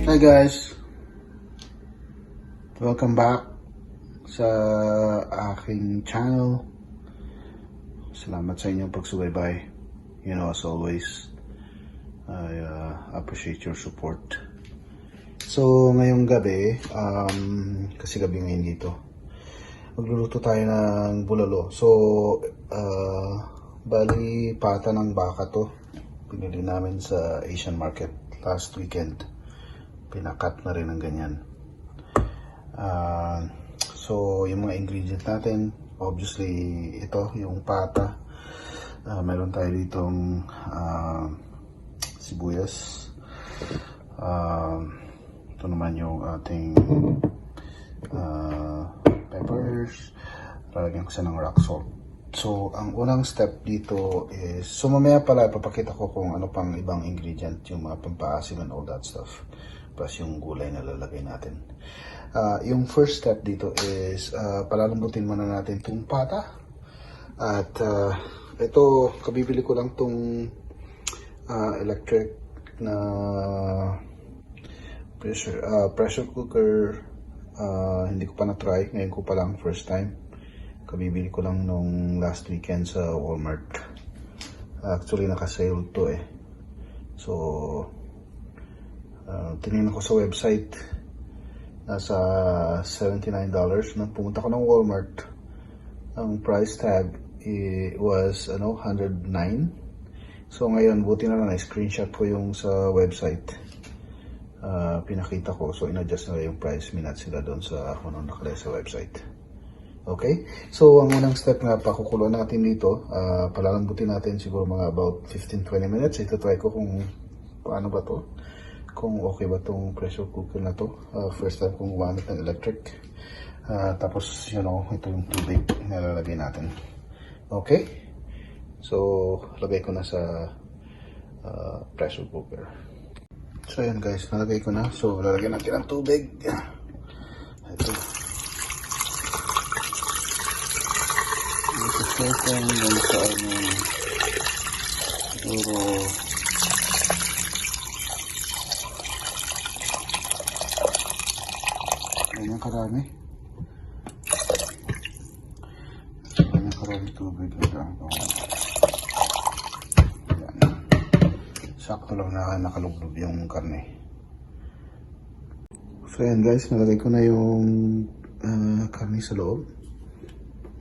Hi guys, welcome back sa aking channel. Salamat sa inyong pagsubaybay. You know, as always, I appreciate your support. So ngayong gabi, kasi gabi ngayon dito, magluluto tayo ng bulalo. So bali pata ng baka to, pinili namin sa Asian market last weekend. Pinakat na rin ng ganyan. So yung mga ingredient natin, obviously ito yung pata. Meron tayo ditong sibuyas. Ito naman yung ating peppers. Lalagyan ko siya ng rock salt. So ang unang step dito is, so mamaya pala ipapakita ko kung ano pang ibang ingredient, yung mga pampaasim and all that stuff, plus yung gulay na lalagay natin. Yung first step dito is palalambutin muna natin itong pata. At ito, kabibili ko lang itong electric na pressure cooker. Hindi ko pa na-try, ngayon ko pa lang, first time. Kabibili ko lang nung last weekend sa Walmart. Actually naka-sale to eh. So tinignan ko sa website, nasa $79. Nung pumunta ko ng Walmart, ang price tag was $109. So ngayon, buti na lang screenshot ko yung sa website, pinakita ko. So in-adjust na yung price, minat sila doon sa kung ano nakalagay sa website. Okay, so ang unang step nga, pakukulo natin dito, palalambutin natin siguro mga about 15-20 minutes. Ito try ko kung paano ba to, kung okay ba tong pressure cooker na to. First time kong gumamit ng electric. Tapos you know, ito yung tubig na lalagay natin. Okay, so lagay ko na sa pressure cooker. So ayan guys, nalagay ko na. So lalagyan natin ng tubig. Ito second, then sa siguro ganyan karami tubig. Yan. Sakto lang na nakalublob yung karne. So yan guys, nalagay ko na yung karne sa loob.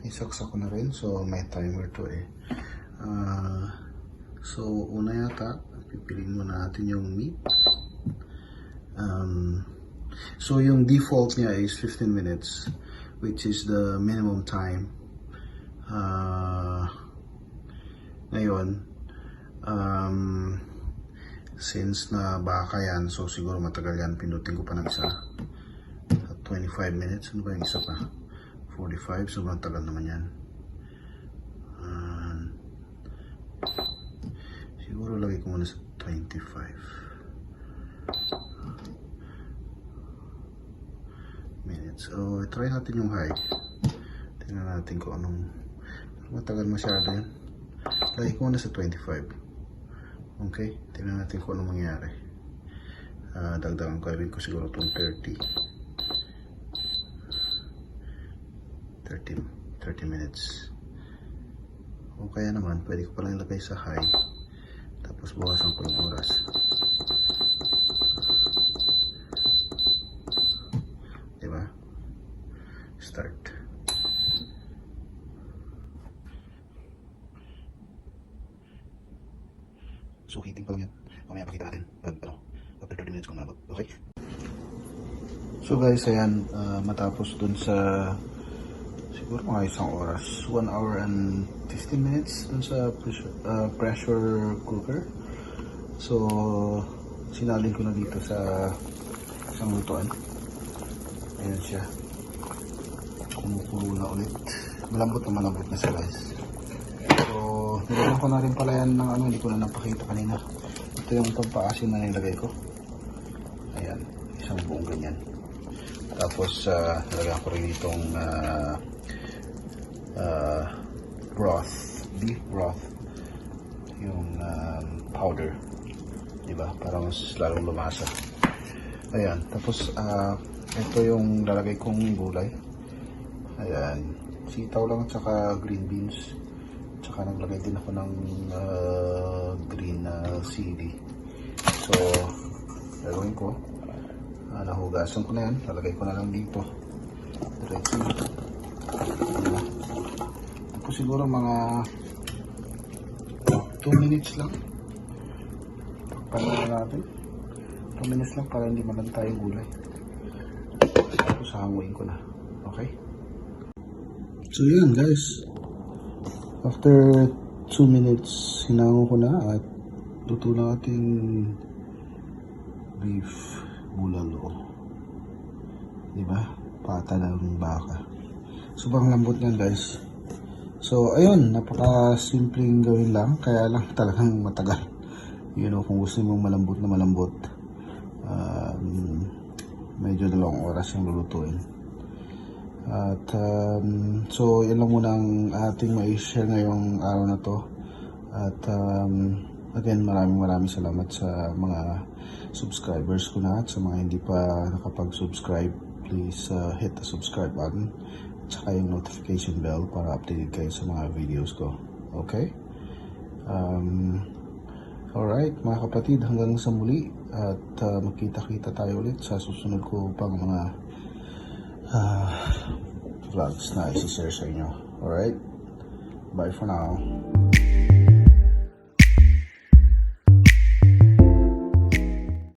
Isaksak ko na rin, so may timer to eh. So una yata, pipiliin muna natin yung meat. So yung default niya is 15 minutes, which is the minimum time. Ngayon, since na baka yan, so siguro matagal yan. Pinutin ko pa ng isa, 25 minutes. Ano ba yung isa pa? 45, so matagal naman yan. Siguro lagay ko muna sa 25 minutes. So try natin yung high. Tingnan natin kung anong, matagal masyado yan. Lagay ko muna sa 25. Okay, tingnan natin kung anong mangyari. Dagdagan ko rin ko siguro itong 30 minutes. O kaya naman, pwede ko palang ilagay sa high, tapos bawasan ko yung oras. Diba? Start. So heating pa lang yan. Mamaya pakita natin pag after 30 minutes kung nabot. Okay? So guys, ayan, matapos dun sa siguro mga isang oras, 1 hour and 15 minutes dun sa pressure cooker. So sinalin ko na dito sa isang lutuan. Ayan siya, kumukulo na ulit. Malambot na siya guys. So nilagyan ko na rin pala yan ng hindi ko na napakita kanina. Ito yung pampaasim na nilagay ko. Ayan, isang buong ganyan. Tapos nilagyan ko rin itong beef broth, yung powder, diba? Para mas lalong lumasa. Ayan, tapos ito yung lalagay kong gulay. Ayan, sitaw lang at saka green beans. Tsaka naglagay din ako ng green chili. So, gagawin ko, nahugasan ko na yan. Lalagay ko na lang dito. Diretso. Tapos siguro mga 2 minutes lang. Pagpanin natin. 2 minutes lang para hindi malanta yung gulay. Tapos hanguin ko na. Okay? So yan guys. After 2 minutes, hinango ko na at luto na ating beef bulalo. Diba? Pata ng baka. Sobrang lambot yan guys. So ayun, napaka-simpleng gawin lang. Kaya lang talagang matagal. You know, kung gusto mong malambot na malambot, medyo 2 oras yung lulutuin. At so yan lang muna ang ating ma-share ngayong araw na to. At again, maraming salamat sa mga subscribers ko na at sa mga hindi pa nakapag-subscribe. Please hit the subscribe button at saka yung notification bell para updated kayo sa mga videos ko. Okay? Alright mga kapatid, hanggang sa muli at magkita-kita tayo ulit sa susunod ko pang mga vlogs na isi-share sa inyo. Alright? Bye for now.